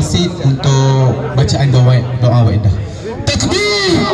wasit untuk bacaan doa waedah. Takbir!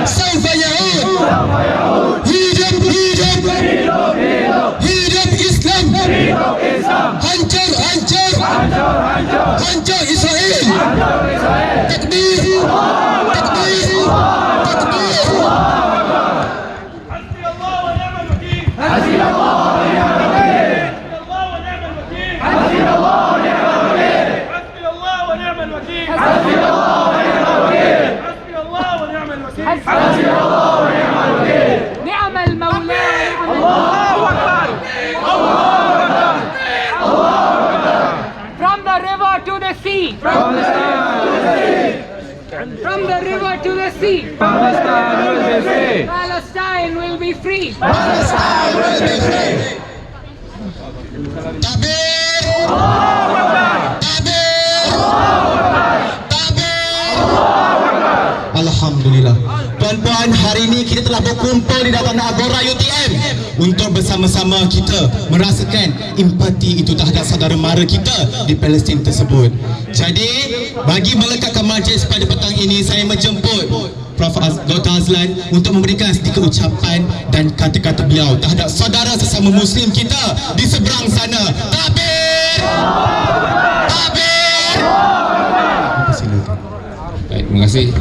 سوف يعود hidup Islam, hancur Israel. Takbir, takbir, takbir. Hasbi Allah wa ni'mal wakeel. Hasbi Allah wa ni'mal wakeel. Hasbi Allah wa ni'mal wakeel. Hasbi Allah wa ni'mal wakeel. Hasbi Allah wa ni'mal wakeel. Hasbi Allah wa ni'mal wakeel. نعم المولى. Allahu Akbar. Allahu Akbar. Allahu Akbar. From the river to the sea. From the sky to the sea. From the river to the sea. From the sky to the sea. Palestine will be free. Palestine will be free. Takbir. Allahu Akbar. Takbir. Allahu Akbar. Takbir. Allahu Akbar. Alhamdulillah. Tuan-puan, hari ini kita telah berkumpul di dalam Agora UTM untuk bersama-sama kita merasakan empati itu terhadap saudara mara kita di Palestin tersebut. Jadi, bagi melekatkan majlis pada petang ini, saya menjemput Prof. Dr. Azlan untuk memberikan sedikit ucapan dan kata-kata beliau terhadap saudara sesama Muslim kita di seberang sana. Takbir! Takbir! Baik, terima kasih.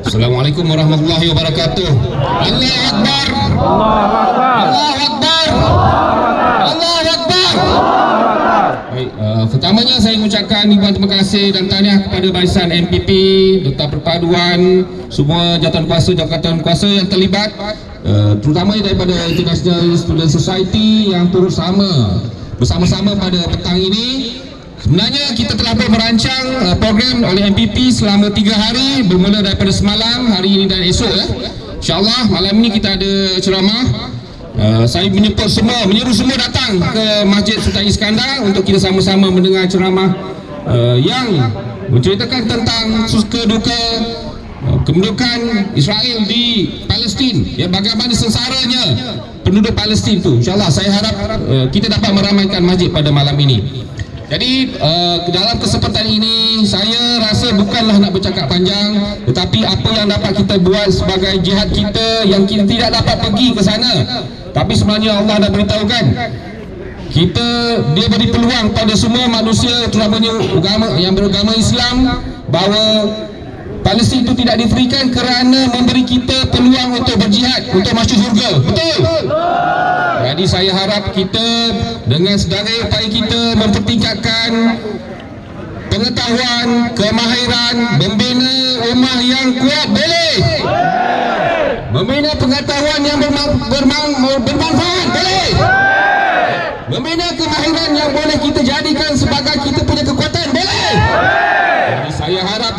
Assalamualaikum warahmatullahi wabarakatuh. Allahu Akbar. Allahu Akbar. Allahu Akbar. Allahu Akbar. Baik, pertamanya saya mengucapkan ribuan terima kasih dan tahniah kepada barisan MPP, Duta Perpaduan, semua jawatan kuasa yang terlibat, terutama daripada International Student Society yang turut bersama-sama pada petang ini. Sebenarnya kita telah pun merancang program oleh MPP selama 3 hari, bermula daripada semalam, hari ini dan esok. InsyaAllah malam ini kita ada ceramah. Saya menyuruh semua datang ke Masjid Sultan Iskandar untuk kita sama-sama mendengar ceramah yang menceritakan tentang suka duka kemerdekaan Israel di Palestin, ya, bagaimana sengsaranya penduduk Palestin itu. InsyaAllah saya harap kita dapat meramaikan masjid pada malam ini. Jadi dalam kesempatan ini saya rasa bukanlah nak bercakap panjang, tetapi apa yang dapat kita buat sebagai jihad kita yang kita tidak dapat pergi ke sana, tapi sebenarnya Allah dah beritahukan dia beri peluang pada semua manusia, terutamanya yang beragama Islam, bahawa Palestin itu tidak diberikan kerana memberi kita peluang untuk berjihad, untuk masuk syurga. Betul? Jadi saya harap kita dengan sedaya upaya kita mempertingkatkan pengetahuan, kemahiran, membina ummah yang kuat, boleh? Membina pengetahuan yang bermanfaat, boleh? Membina kemahiran yang boleh kita jadikan sebagai kita punya kekuatan, boleh?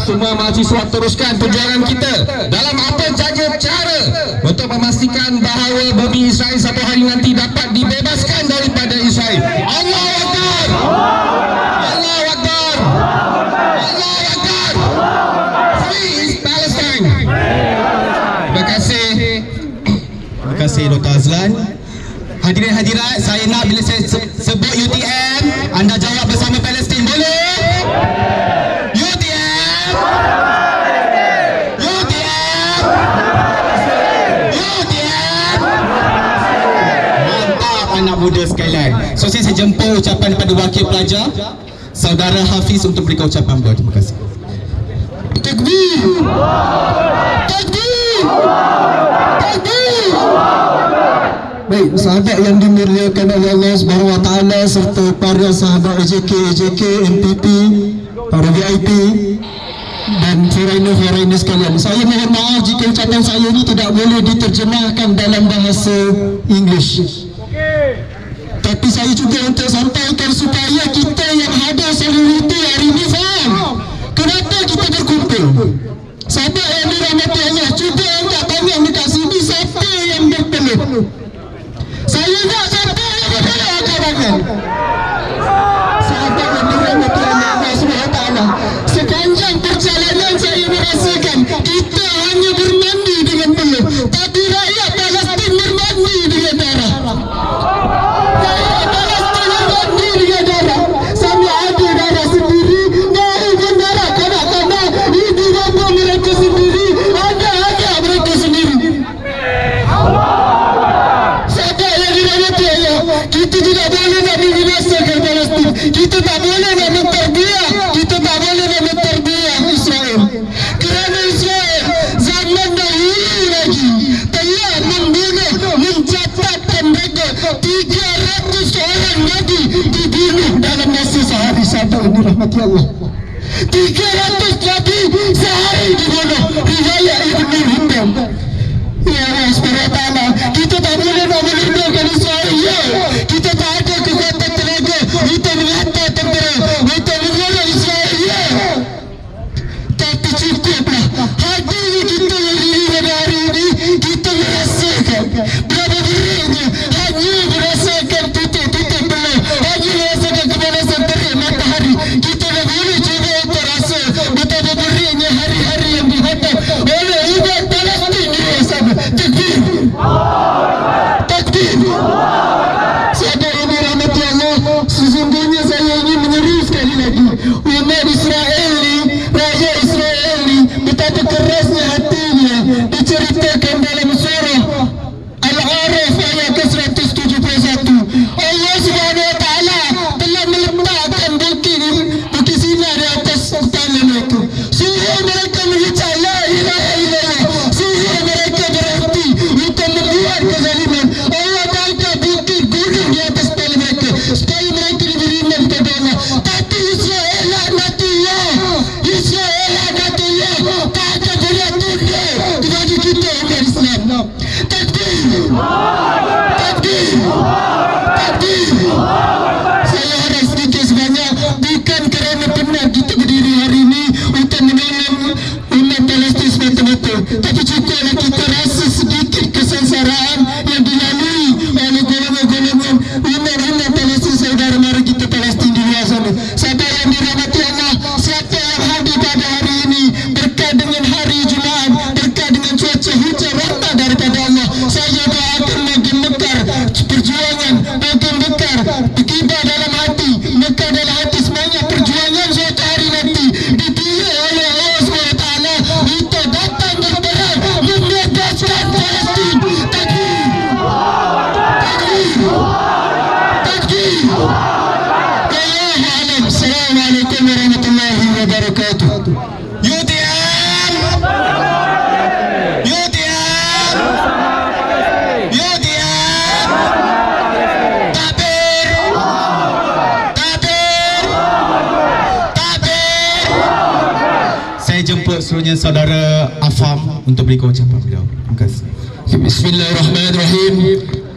semua mahasiswa teruskan perjuangan kita dalam apa saja cara untuk memastikan bahawa bumi Israel satu hari nanti dapat dibebaskan daripada Israel. Allahu Akbar. Allahu Akbar. Allahu Akbar. Free Palestine. Terima kasih. Terima kasih Dr. Azlan. Hadirin hadirat, saya nak bila saya sebut UTM, anda jawab bersama Palestin, boleh? UTM! UTM! UTM! Mantap anak muda sekalian. So saya jemput ucapan daripada wakil pelajar, Saudara Hafiz, untuk berikan ucapan beliau. Terima kasih. Takbir! Takbir! Takbir! Baik, sahabat yang dimuliakan oleh Allah Subhanahu Wa Taala serta para sahabat AJK, MPP, para VIP dan foreigner sekalian. Saya mohon maaf jika ucapan saya ini tidak boleh diterjemahkan dalam bahasa English. Tapi saya juga untuk sampaikan supaya kita yang ada solidariti hari ini faham kenapa kita berkumpul. Sahabat yang dirahmati Allah, cuba angkat tangan dekat sini siapa yang berpeluh. Saya nak siapa yang berpeluh angkat tangan. Sahabat yang dirahmati Allah SWT, sepanjang perjalanan saya merasakan kita hanya bermandi dengan peluh, tapi rakyat Palestin bermandi dengan darah. Rakyat Palestin bermandi dengan darah. Sama ada darah sendiri, maupun darah kanak-kanak, ibu bapa mereka sendiri, anak-anak mereka sendiri. Sahabat yang dirahmati Allah, kita tidak boleh nak membinasakan Palestin. Kita tak boleh nak menterbiah. Kita tak boleh nak menterbiah Israel. Kerana Israel zaman dahulu lagi telah membunuh, mencatatkan mereka 300 orang lagi dibunuh dalam masa sehari. Sahabat yang dirahmati Allah, 300 lagi sehari dibunuh. Riwayat Ibnu Hibban. Ya Allah SWT, kita tak boleh nak melindungkan Israel. Ya, kita tak ada kekuatan tenaga untuk menghantar tentera untuk menolak Israel. Ya, tapi cukuplah hadirnya kita pada hari ini. Kita merasakan berapa beratnya hanya merasakan titik-titik peluh, hanya merasakan kepanasan terik matahari. Kita dah boleh cuba untuk rasa betapa beratnya hari-hari yang dihadap oleh umat Palestin di sana. Takbir! Takbir! Sahabat yang dirahmati Allah, sesungguhnya saya ingin menyeru sekali lagi umat Israel ni, rakyat Israel ni, betapa kerasnya hatinya diceritakan dalam surah Al-Araf ayat ke-171. Allah Subhanahu Wa Taala telah meletakkan bukit sinar di atas kepala mereka. Suruh mereka mengucap la ilaha illallah. Suruh mereka berhenti untuk membuat kezaliman. Allah angkat bukit gunung di atas kepala mereka supaya mereka diberi iman kepada Allah. Tapi Israel laknatullah, Israel laknatullah, tak akan boleh tunda kepada kita umat Islam. Takbir! Takbir! Takbir! Saya harap sedikit sebanyak bukan kerana penat kita berdiri hari ini untuk menolong umat Palestin semata-mata, tapi cukuplah kita rasa sedikit kesengsaraan yang dilalui oleh golongan-golongan umat Palestin, saudara mara kita Palestin di luar sana. Sahabat yang dirahmati Allah, siapa yang hadir pada hari ini berkat dengan hari Jumaat, berkat dengan cuaca hujan rata daripada Allah, saya doakan makin mekar perjuangan, makin mekar berkibar dalam hati, mekar dalam hati semangat perjuangan suatu hari nanti dipilih oleh Allah SWT untuk datang berperang membebaskan Palestin. Takbir! Takbir! Takbir! Wallahu a'lam. Assalamualaikum warahmatullahi wabarakatuh. UTM! UTM! UTM! Takbir! Takbir! Takbir! Saya jemput seluruhnya saudara Afam untuk berikan ucapan beliau. Terima kasih. Bismillahirrahmanirrahim.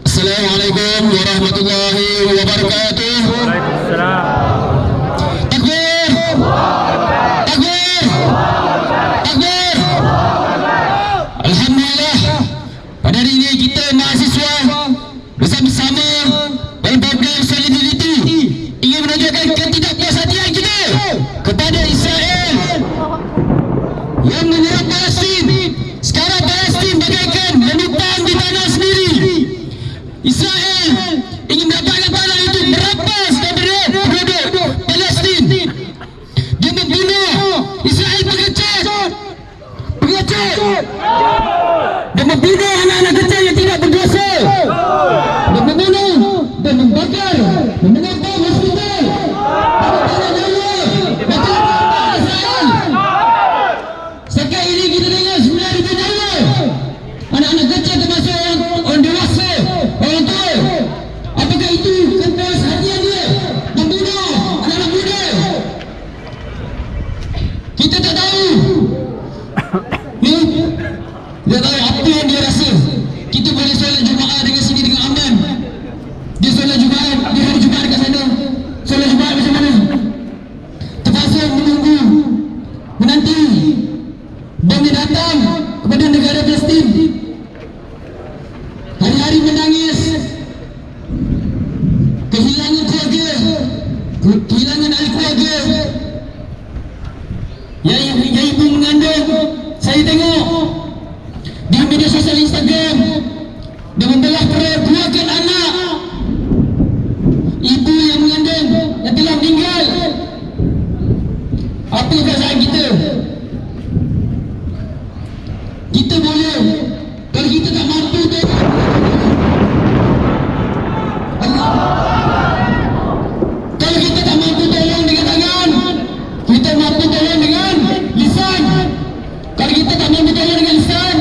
Assalamualaikum warahmatullahi wabarakatuh. Takbir! Takbir! kepada Israel yang menyerang Palestin. Sekarang Palestin bagaikan menukang di tanah sendiri. Israel ingin mendapatkan tanah itu merampas daripada penduduk Palestin. Dia membunuh. Israel pengecut dan membunuh anak-anak kecil yang tidak berdosa. Dan membunuh dan membakar, menembak hospital. Sekarang ini kita dengar 9,000 nyawa. Anak-anak kecil termasuk orang dewasa, orang tua. Apakah itu kepuas hatian dia membunuh anak-anak muda? Kita tak tahu. Dia tahu apa yang dia rasa. Kita boleh solat Jumaat dengan sini dengan aman. Dia solat Jumaat, dia hari Jumaat dekat sana. Solat Jumaat macam mana? Terpaksa menunggu, menanti bom yang datang kepada negara Palestin. Hari-hari menangis, kehilangan keluarga, kehilangan ahli keluarga. Yang ibu mengandung, saya tengok di media sosial Instagram, dia membelah perut keluarkan anak ibu yang mengandung yang telah meninggal. Apa perasaan kita? Kita boleh, kalau kita tak mampu tu, kalau kita tak mampu tolong dengan tangan, kita mampu tolong dengan lisan. Kalau kita tak mampu tolong dengan lisan,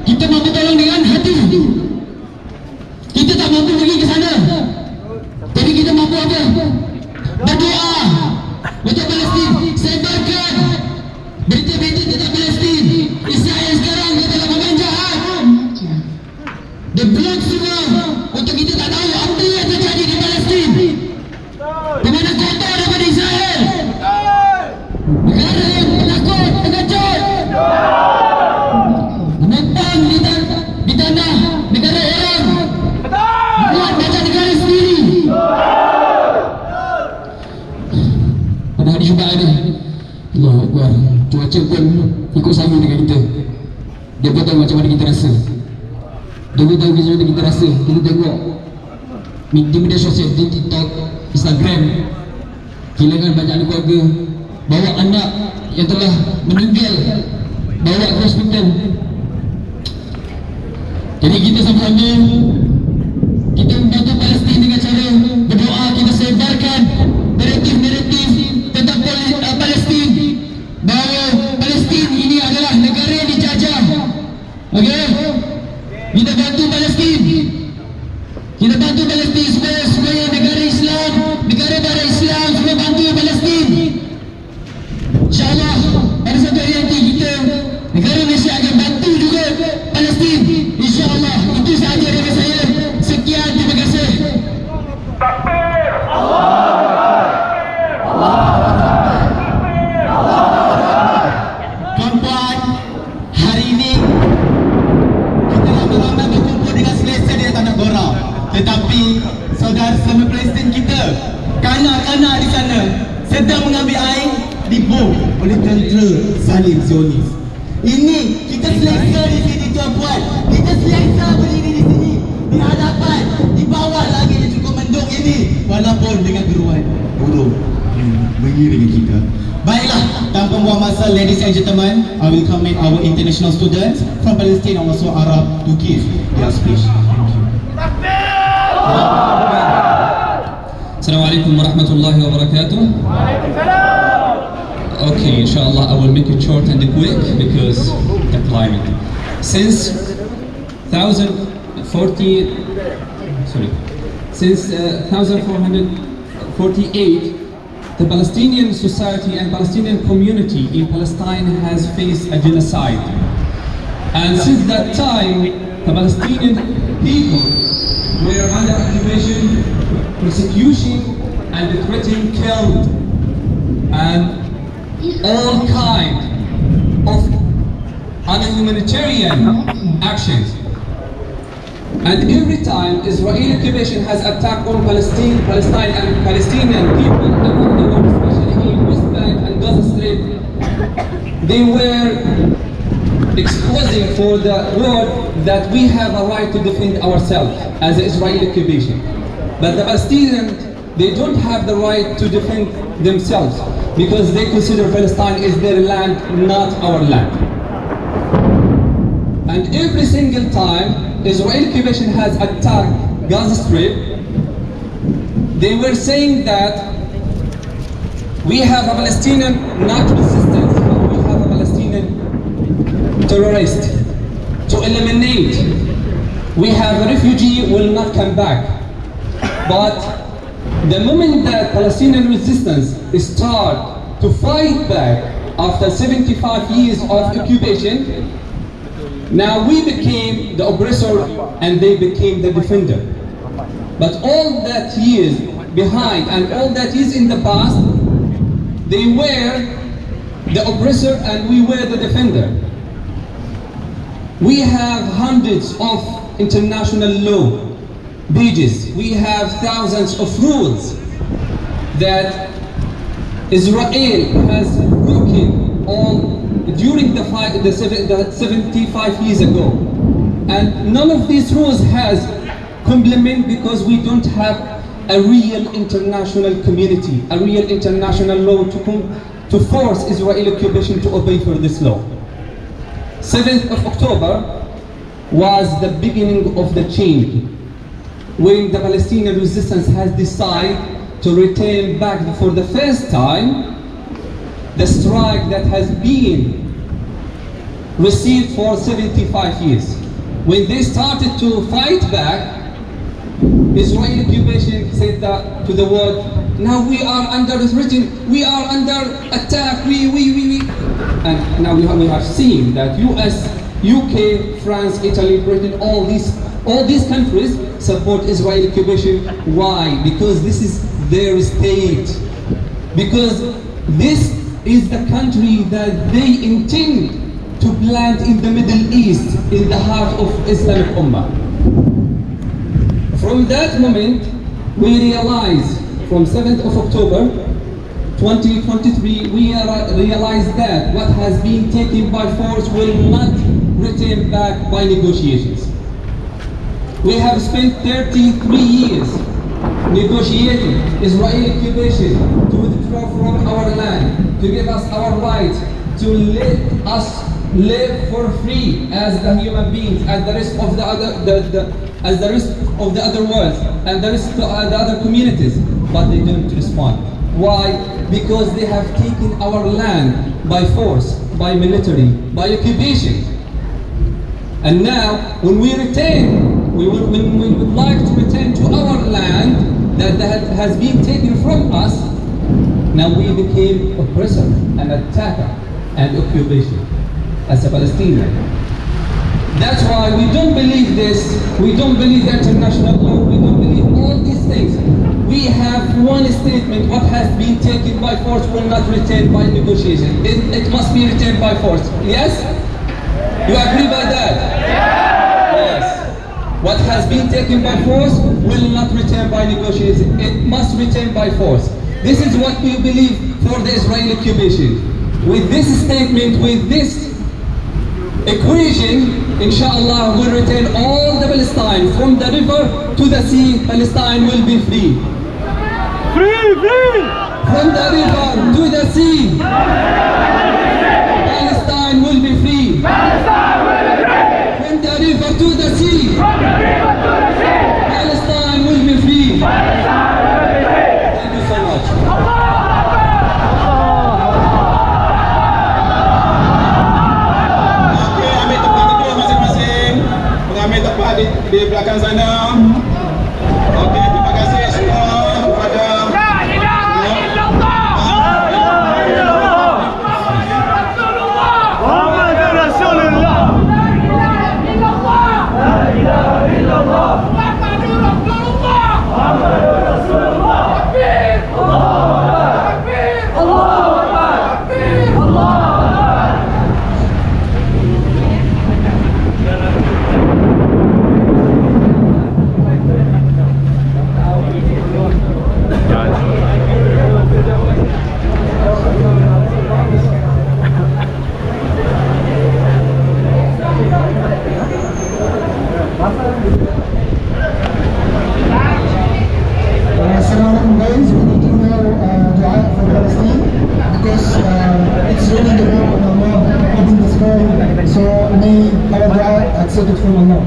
kita mampu tolong dengan hati. Kita tak mampu pergi ke sana, tapi kita mampu apa? Berdoa untuk Palestin. Sebarkan berita-berita tentang Palestin. Israel sekarang dia telah bermain jahat. Dia blok semua untuk kita tak tahu apa yang terjadi di Palestin. Di mana kotor daripada Israel. Negara yang penakut, pengecut, menentang di tanah negara orang, buat macam negara sendiri. Pada hari Jumaat ni, Allahu Akbar, cuaca pun ikut sama dengan kita. Dia pun tahu macam mana kita rasa. Dia pun tahu macam mana kita rasa. Kita tengok di media sosial, di TikTok, Instagram, kehilangan banyak ahli keluarga, bawa anak yang telah meninggal, bawa ke hospital. Jadi kita sama-sama, kita membantu Palestin dengan cara berdoa. Kita sebarkan naratif-naratif tentang Palestin, bahawa Palestin ini adalah negara yang dijajah. Okey, kita bantu Palestin. Kita bantu Palestin supaya negara Islam, negara barat Islam semua bantu Palestin. InsyaAllah pada satu hari nanti kita, negara Malaysia akan bantu juga Palestin. InsyaAllah. Itu sahaja dari saya. Sekian, terima kasih. Tuan-puan, hari ini kita ramai-ramai berkumpul dengan selesa di tanah Gora. Tetapi saudara sama Palestin kita, kanak-kanak di sana sedang mengambil air dibom oleh tentera Zalim Zionis. Ini kita selesa di sini tuan-puan. Kita selesa berdiri di sini, di hadapan, di bawah langit yang cukup mendung ini, walaupun dengan geruan burung mengiringi kita. Baiklah, tanpa buang masa, ladies and gentlemen, I will commend our international students from Palestine and also Arab to give their speech. Thank you. Assalamualaikum warahmatullahi wabarakatuh. Okay, inshallah I will make it short and quick because the climate. Since 1448, the Palestinian society and Palestinian community in Palestine has faced a genocide. And since that time, the Palestinian people were under occupation, persecution, and threatened, killed, and all kind of un-humanitarian actions. And every time Israeli occupation has attacked on Palestine and Palestinian people around the world, especially in West they were exposing for the world that we have a right to defend ourselves as an Israeli occupation. But the Palestinians, they don't have the right to defend themselves because they consider Palestine is their land, not our land. And every single time Israeli occupation has attacked Gaza Strip, they were saying that we have a Palestinian not resistance, but we have a Palestinian terrorist to eliminate. We have a refugee will not come back. But the moment that Palestinian resistance start to fight back after 75 years of occupation, now we became the oppressor and they became the defender. But all that years behind and all that is in the past, they were the oppressor and we were the defender. We have hundreds of international law pages. We have thousands of rules that Israel has broken all during the 75 years ago. And none of these rules has complement because we don't have a real international community, a real international law to force Israeli occupation to obey for this law. 7th of October was the beginning of the change, when the Palestinian resistance has decided to return back for the first time the strike that has been received for 75 years. When they started to fight back, Israeli occupation said that to the world, now we are under threat, we are under attack, and now we have seen that US, UK, France, Italy, Britain, all these countries support Israeli occupation. Why? Because this is their state. Because this is the country that they intend to plant in the Middle East, in the heart of Islamic Ummah. From that moment, we realize, from 7th of October 2023, we realize that what has been taken by force will not return back by negotiations. We have spent 33 years negotiating Israeli occupation to withdraw from our land, to give us our rights, to let us live for free as the human beings, as the rest of the other world, and the rest of the other communities. But they don't respond. Why? Because they have taken our land by force, by military, by occupation. And now, when we return, when we would like to return to our land that has been taken from us, now we became oppressor and attacker and occupation as a Palestinian. That's why we don't believe this, we don't believe the international law, we don't believe all these things. We have one statement: what has been taken by force will not return by negotiation. It must be returned by force. Yes? You agree by that? Yes. What has been taken by force will not return by negotiation. It must return by force. This is what we believe for the Israeli occupation. With this statement, with this equation, inshallah, we'll return all the Palestine from the river to the sea. Palestine will be free. Free, free! From the river to the sea. Palestine will be free. From the river to the sea. Palestine will be free. Thank you so much. Kami tepat di belakang sana. Okey, terima kasih semua kepada La ilaha illallah! accepted from Allah.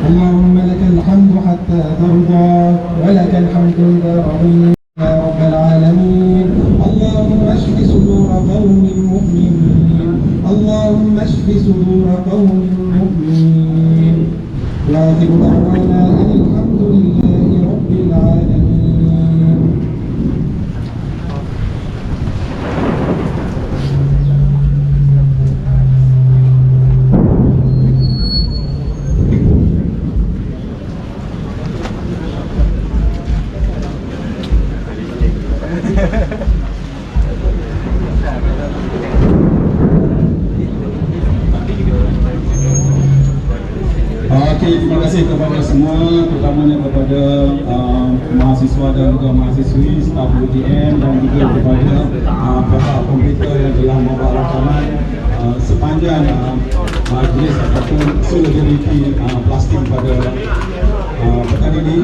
اللهم لك الحمد حتى ترضى ولك الحمد إذا رضيت يا رب العالمين. اللهم اشف صدور قوم مؤمنين، اللهم اشف صدور قوم مؤمنين. وآخر دعوانا أن الحمد لله رب العالمين. Okey, terima kasih kepada semua, terutamanya kepada mahasiswa dan juga mahasiswi, staf UTM dan juga kepada pihak komputer yang telah membuat rakaman sepanjang majlis ataupun solidariti plastik pada pekan ini.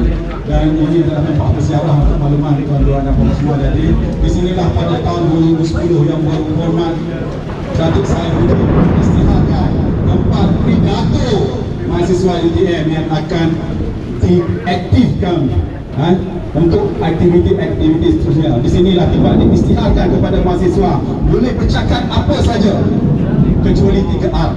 Dan ini adalah tempat bersiarah untuk makluman tuan-tuan dan puan semua. Jadi di sinilah pada tahun 2010 yang berhormat Datuk Saifuddin istiharkan tempat pidato mahasiswa UTM yang akan diaktifkan untuk aktiviti-aktiviti seterusnya. Di sinilah tiba diisytiharkan kepada mahasiswa boleh bercakap apa saja kecuali 3R,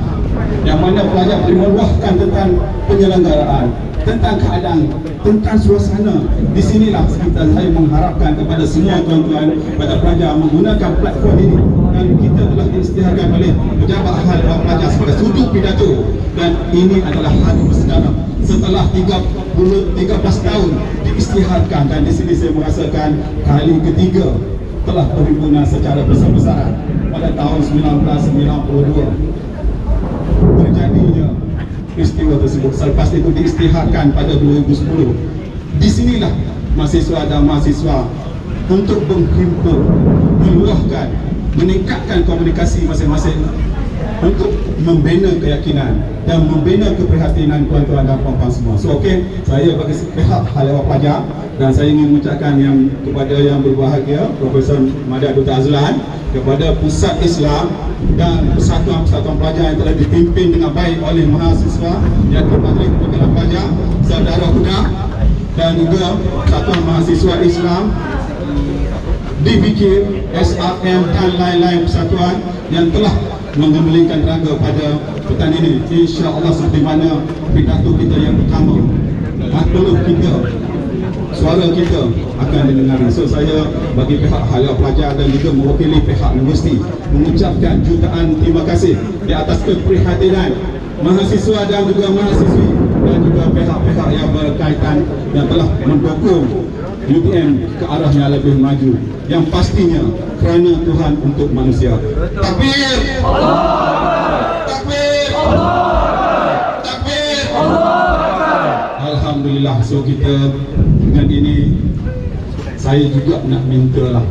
yang mana pelajar boleh meluahkan tentang penyelenggaraan, tentang keadaan, tentang suasana. Di sinilah saya mengharapkan kepada semua tuan-tuan, kepada pelajar menggunakan platform ini. Dan kita telah diisytiharkan oleh pejabat hal pelajar sebagai sudut pidato, dan ini adalah hari bersejarah setelah 13 tahun diisytiharkan. Dan di sini saya merasakan kali ketiga telah berhimpunan secara besar-besaran pada tahun 1992 terjadinya peristiwa tersebut. Selepas itu diisytiharkan pada 2010. Di sinilah mahasiswa dan mahasiswa untuk berhimpun, meluahkan, meningkatkan komunikasi masing-masing untuk membina keyakinan dan membina keprihatinan tuan-tuan dan puan-puan semua. So saya bagi pihak hal ehwal pelajar, dan saya ingin mengucapkan yang kepada yang berbahagia Profesor Madya Dr. Azlan, kepada Pusat Islam dan persatuan-persatuan pelajar yang telah dipimpin dengan baik oleh mahasiswa yang Majlis Perwakilan Pelajar, Saudara Huda, dan juga Persatuan Mahasiswa Islam, DBK, SRM dan lain-lain persatuan yang telah menggemblengkan tenaga pada petang ini. InsyaAllah seperti mana pidato kita yang pertama, peluh kita, suara kita akan didengar. So saya bagi pihak hal ehwal pelajar dan juga mewakili pihak universiti mengucapkan jutaan terima kasih di atas keprihatinan mahasiswa dan juga mahasiswi dan juga pihak-pihak yang berkaitan yang telah mendukung UTM ke arah yang lebih maju, yang pastinya kerana Tuhan untuk manusia. Takbir! Takbir! Takbir! Alhamdulillah. So kita dengan ini, saya juga nak minta lah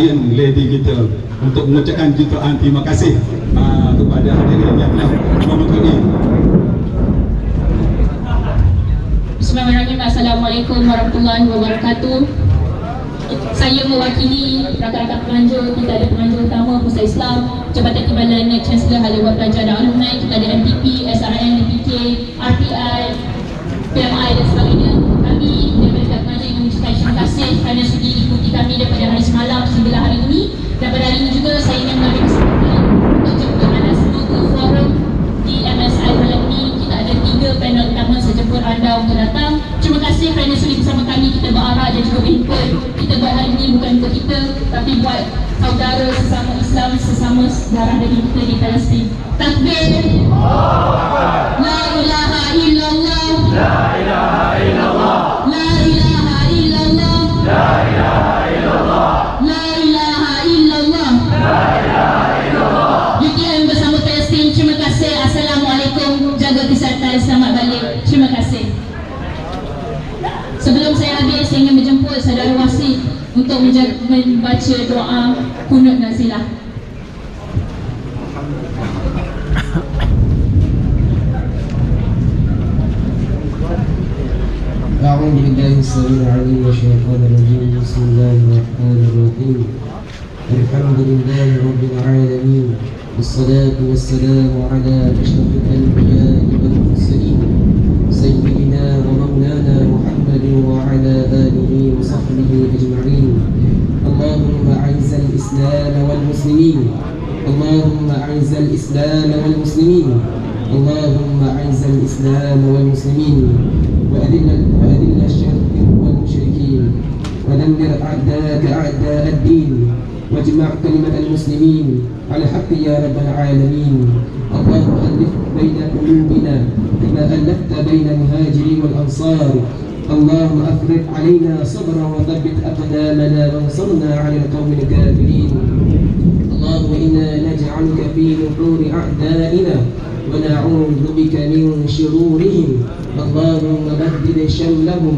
Iron Lady kita untuk mengucapkan jutaan terima kasih kepada hadirin yang telah mematuhi. Bismillahirrahmanirrahim. Assalamualaikum warahmatullahi wabarakatuh. Saya mewakili rakan-rakan penganjur. Kita ada penganjur utama Pusat Islam, Jabatan Timbalan Chancellor Hal Ehwal Pelajar dan Alumni. Kita ada MPP, SRM, DPK, RPI, PMI dan sebagainya. Kami daripada pihak penganjur ingin mengucapkan terima kasih kerana sudi ikuti kami daripada hari semalam sehingga hari ini. Dan pada hari ini juga saya ingin mengambil kesempatan untuk jemput anda semua ke forum di MSI malam ini. Kita ada 3 panel utama, saya jemput anda untuk datang. Terima kasih kerana sudi bersama kami. Kita berarak dan juga berhimpun. Kita buat hari ini bukan untuk kita, tapi buat saudara sesama Islam, sesama darah daging kita di Palestin. Takbir! La ilaha illallah. La ilaha illallah. La ilaha illallah. La ilaha illallah. La ilaha illallah. La ilaha illallah. UTM bersama Palestin. Terima kasih. Assalamualaikum. Jaga kesihatan. Selamat balik. Terima kasih. Sebelum saya habis, saya ingin menjemput saudara wasit untuk membaca doa kunut nazilah. بالله السميع العليم من الشيطان الرجيم. بسم الله الرحمن الرحيم. الحمد لله رب العالمين، والصلاة والسلام على أشرف الأنبياء والمرسلين سيدنا ومولانا محمد وعلى آله وصحبه أجمعين. اللهم أعز الإسلام والمسلمين، اللهم أعز الإسلام والمسلمين، اللهم أعز الإسلام والمسلمين، وأذل الشرك والمشركين، ودمر أعداءك أعداء الدين، واجمع كلمة المسلمين على الحق يا رب العالمين. اللهم ألف بين قلوبنا كما ألفت بين المهاجرين والأنصار. اللهم أفرغ علينا صبرا وثبت أقدامنا وانصرنا على القوم الكافرين. اللهم إنا نجعلك في نحور أعدائنا ونعوذ بك من شرورهم. اللهم بدد شملهم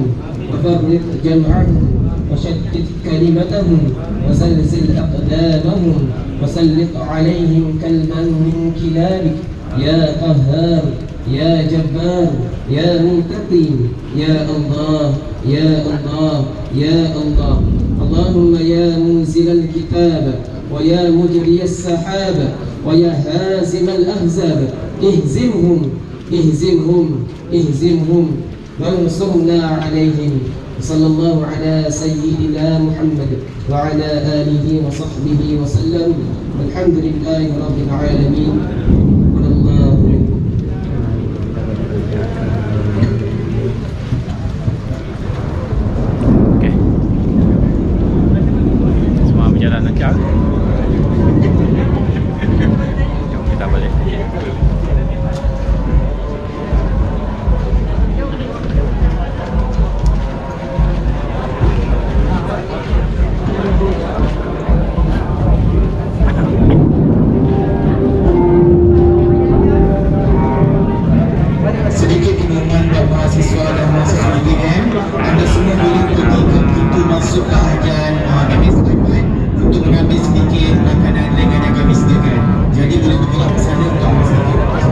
وفرق جمعهم وشتت كلمتهم وزلزل أقدامهم وسلط عليهم كلبا من كلابك يا قهار يا جبار يا منتقم يا الله يا الله يا الله. اللهم يا منزل الكتاب ويا مجري السحاب ويا هازم الأحزاب اهزمهم اهزمهم اهزمهم وانصرنا عليهم. صلى الله على سيدنا محمد وعلى آله وصحبه وسلم، والحمد لله رب العالمين. والله Okey. Semua berjalan lancar. Jom kita balik. Sedikit pengumuman buat mahasiswa dan mahasiswa UTM. Anda semua boleh pergi ke pintu masuk kajian Gamis Iman untuk mengambil sedikit makanan ringan yang kami sediakan. Jadi boleh bergerak ke sana untuk ambil sedikit makanan.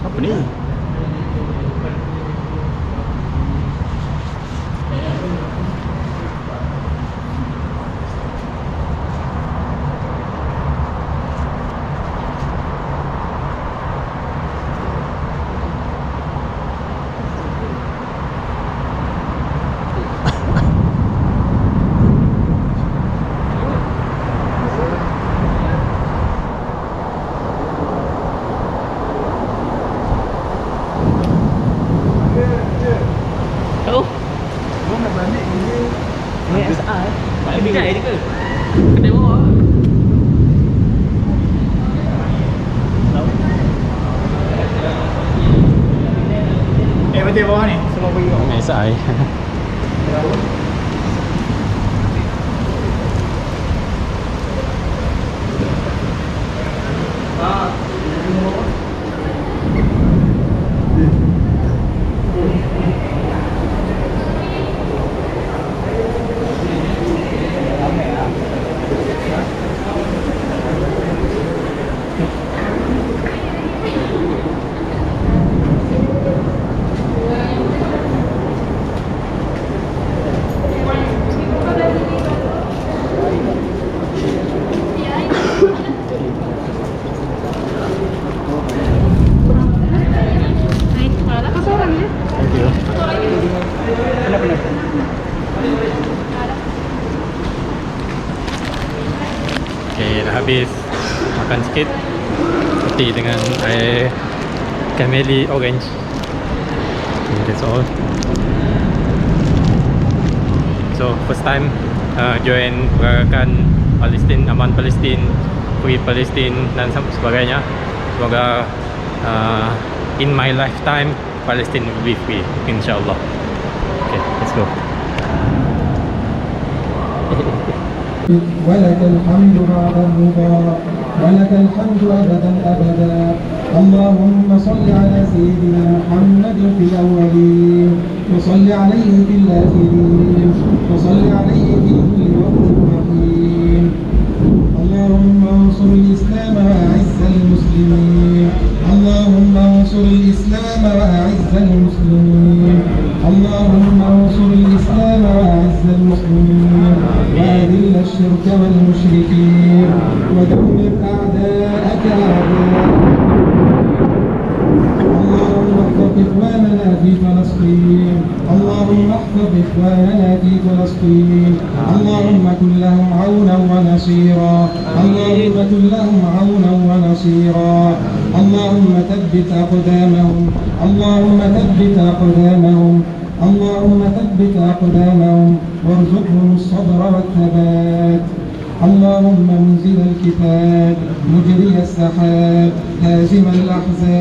Apa ni? Kedai dia ke? Kedai bawah. Berarti bawah ni semua pergi bawah. Mesai. Thank you. Okay, dah habis makan sikit roti dengan air cameli orange. Okay, that's all. So first time join pergerakan Palestin, aman Palestin, free Palestin dan sebagainya. Semoga in my lifetime Palestine will be free, inshallah. Okay, let's go. ولك الحمد بعد الرضا ولك الحمد أبدا أبدا اللهم صل على سيدنا محمد في الأولين وصل عليه في الآخرين وصل عليه في كل وقت وحين اللهم انصر الإسلام وأعز المسلمين اللهم انصر الإسلام وأعز المسلمين اللهم انصر الإسلام وأعز المسلمين وأذل الشرك والمشركين ودمر أعداءك أعداء اللهم احفظ إخواننا في فلسطين اللهم احفظ إخواننا في فلسطين اللهم كن لهم عونا ونصيرا اللهم كن لهم عونا ونصيرا اللهم ثبت أقدامهم اللهم ثبت أقدامهم اللهم ثبت أقدامهم وارزقهم الصبر والثبات اللهم منزل الكتاب مجري السحاب هازم الأحزاب